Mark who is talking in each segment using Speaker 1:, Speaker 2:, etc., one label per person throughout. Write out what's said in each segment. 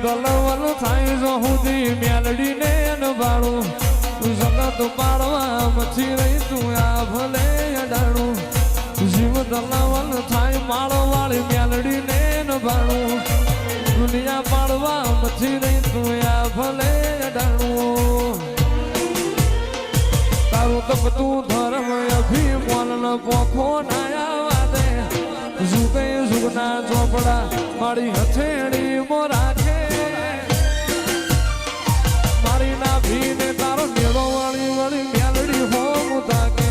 Speaker 1: દલવલ થાય જો સુધી મેલડી ને નભાળું જગત પાડવા મથી રહી તું આ ભલે અડાણું જીવ દલવલ થાય માળો વાળી મેલડી ને નભાળું દુનિયા પાડવા મથી રહી તું આ ભલે અડાણું તારું તપતું ધર્મ અભિમાન ન પોખો નાયા દે જુગે જુગના ચોપડા મારી હથેળી મો રાખે મારી ના ભીને તારો મેળો વાળી વળી મેલડી હો મુતાકે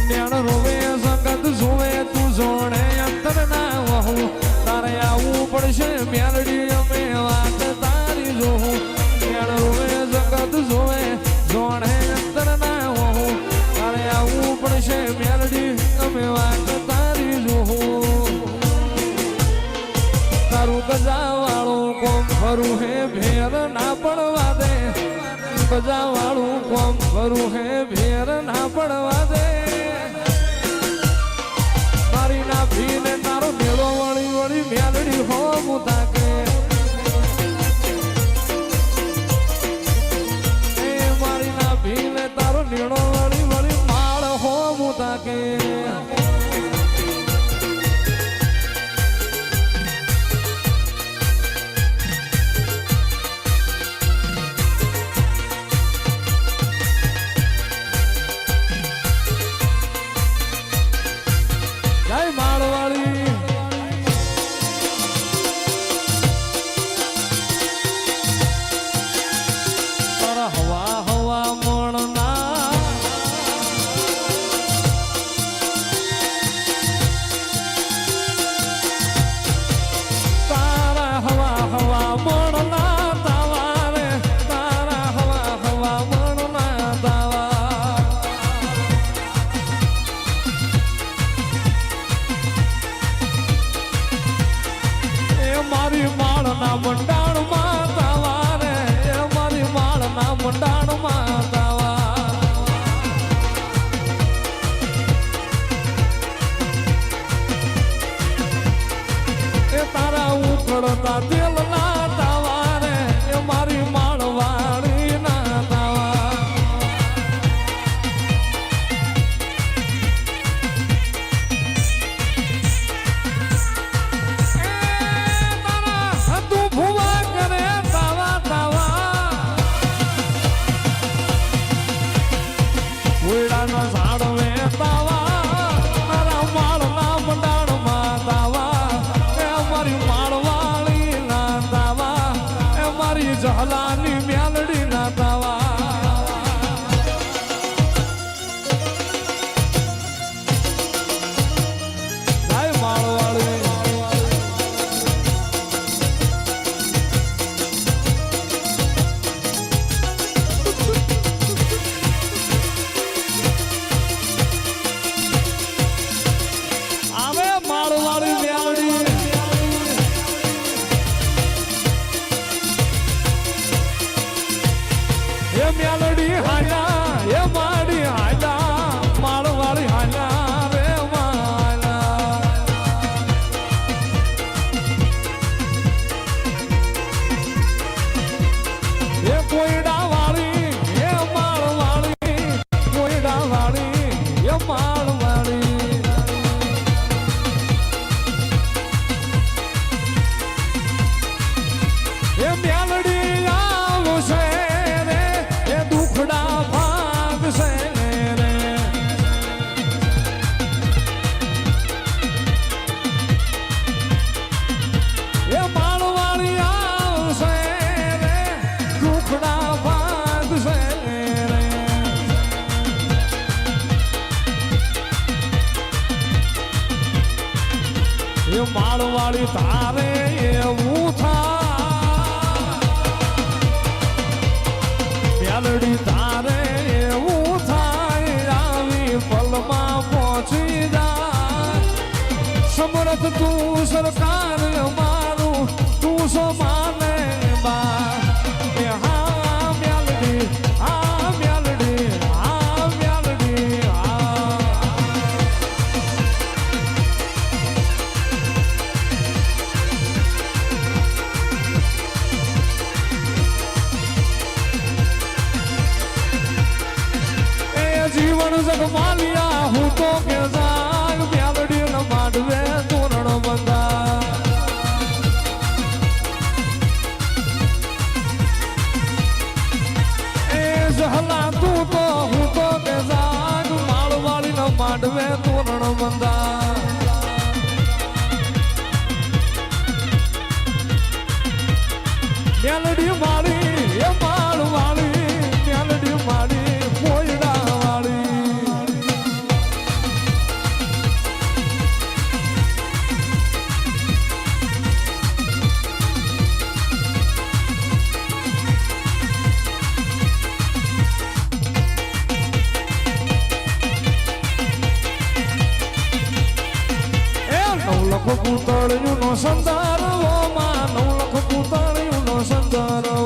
Speaker 1: નેણ રોવે સંગત જોવે તું જોડે અંતર ના વહું તારે આવું પડશે મેલડી અમે વાત તારી જોઉં નેણ રોવે સંગત જોવે જોડે અંતર ના વહું તારે આવું પડશે મેલડી અમે વાત તારી જોઉં તારું ગજા વાળું કોમ ફરું હે ભેર ના પડવા દે ગજા વાળું કોમ ફરું હે ભેર ના પડવા દે મારી ના ભીને તારો મેળો વળી વળી મેલડી હો મુતાકે એ મારી ના ભીને તારો મેળો વળી વળી માળ હો મુતાકે જહલાની મેલડી ના દાવા ગાય માળવાળી આવે માળવાળી મેલડી મેલડી હાલા એ માડી હાલા માળવાળી હાલા રે માલા એ કોઈડા વાળી એ માળવાળી કોઈડા વાળી એ માળવાળી એ મેલડી આવશે ભાગ છે રે એ માળવાળી આવશે રે દુખડા ભાગ છે રે એ માળવાળી તારે એવું થાય મેલડી તારે એવું થાય આવી પલમાં પહોંચી જાય સમરથ તું સરકાર અમારું તું સો માને બા હા મેલડી હા મેલડી હા મેલડી માંડવે તોરણ બંધા મેલડી મારી એ માળ વાળી મેલડી મારી મોયડા વાળી નવલખ પૂતળિયું નો સંદારવો માં નવલખ પૂતળિયું નો સંદારવો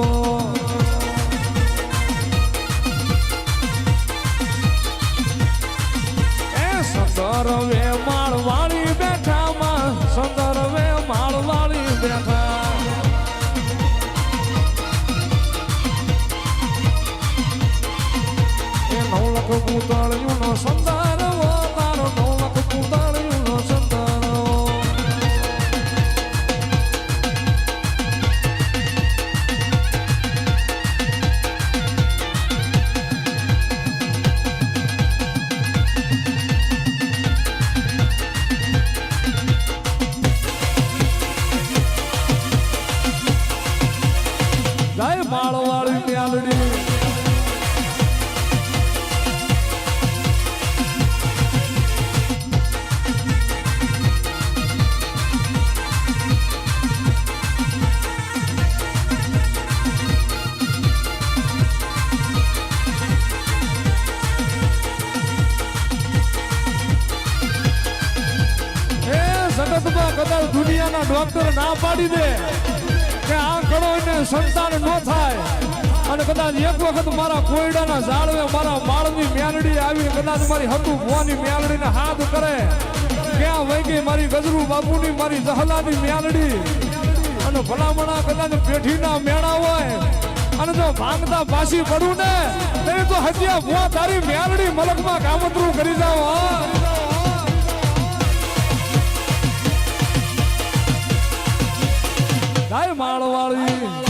Speaker 1: એ સંદરવે માળ વાળી બેઠા માં સંદરવે માળ વાળી બેઠા એ નવલખ પૂતળિયું નો સંદારવો તારો નવલખ પૂતળિયું નો સંદારવો જય માળવાળી મ્યાલડી જગતમાં કદાચ દુનિયાના ડોક્ટર ના પાડી દે કે આ કરો એને સંતાન ન થાય અને કદાચ એક વખત મારા કોયડાના ઝાડવે મારા માળની મ્યાલડી આવી કદાચ મારી હતું ભુવાની મ્યાલડીને હાથ કરે ક્યાં વહી ગઈ મારી ગજરુ બાપુની મારી જહલાની મ્યાલડી અને ભલામણા કદાચ પેઠીના મેળા હોય અને જો ભાંગતા પાછી પડું ને તે તો હત્યા ભુવા તારી મ્યાલડી મલકમાં કામતરું કરી જાવ જય માળવાળી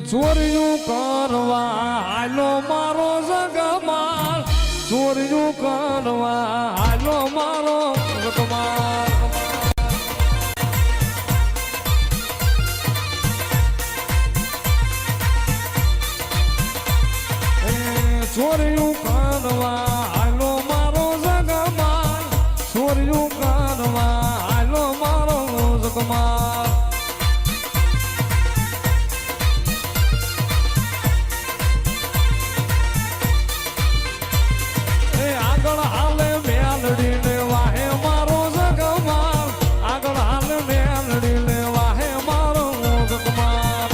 Speaker 1: ચોર્યું કરવા હાલો મારો જગમાલ ચોર્યું કરવા હાલો મારો જગમાલ ચોર્યું કરવા હાલો મારો જગમાલ ચોર્યું કરવા હાલો મારો જગમાલ આગળ હાલે મેલડી ને વાહે મારો જગમાલ આગળ હાલે મેલડી ને વાહે મારો જગમાલ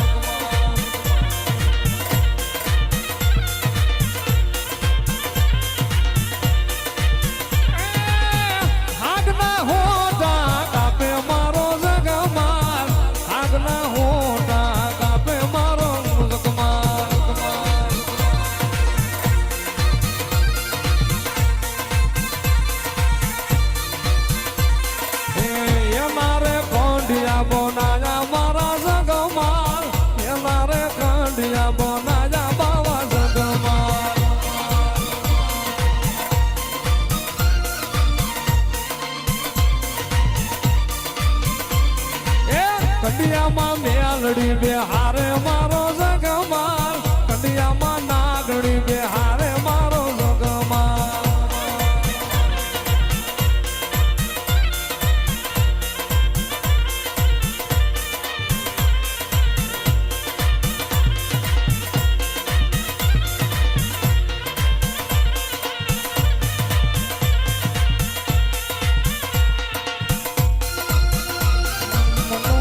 Speaker 1: આગના હોટા કાપે મારો જગમાલ આગના હોટા કાપે મારો જગમાલ બોનાયા મારા જગમાલ એ મારે કંડિયા બોનાયા બાવા જગમાલ એ કંડિયામાં મેલડી બે હારે મારો જગમાલ કંડિયામાં નાગડી બે હારે મારો જગમાલ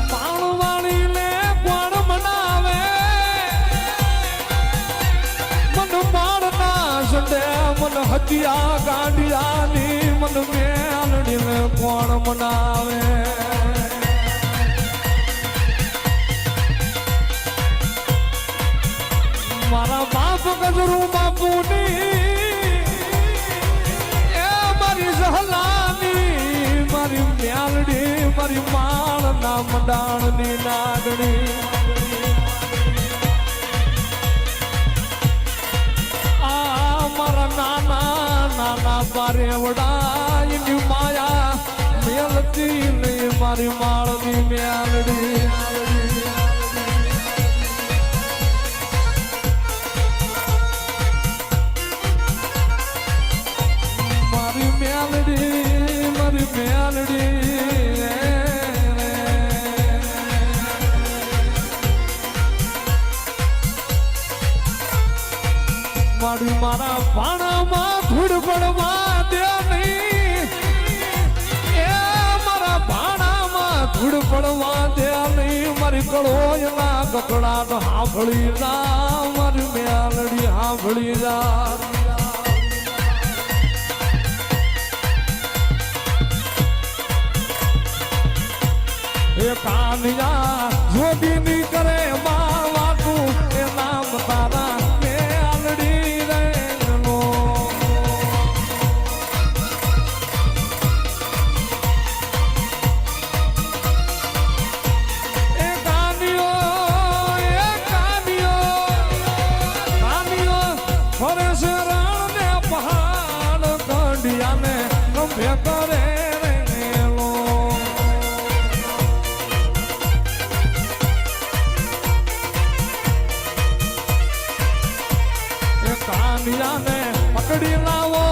Speaker 1: માણો હટિયા ગાંડિયાની મન મેલડીને કોણ મનાવે મારા બાપ ગજરું બાપુની એ મારી સહલાની મારી મ્યાલડી મારી માળ ના મંડાણની નાગણી આ મારા નાના નાના બારેવડા એની માયા મેલતી નહીં મારી માળની મ્યાલડી મારી મેલડી મારી મારા ભાણામાં ધૂળ પડવા દે નહીં એ મારા ભાણામાં ધૂળ પડવા દે નહીં મારી કળોયના કકડાટ સાંભળી જા મારી મેલડી સાંભળી જા એ કાનિયા જોડીની કરે માવાતું એ નામ તારા મેલડી રેલો એ કાનિયો ફરે છે રણ ને પહાડ કંડિયાને ગમે કરે કાનિયાને પકડી લાવો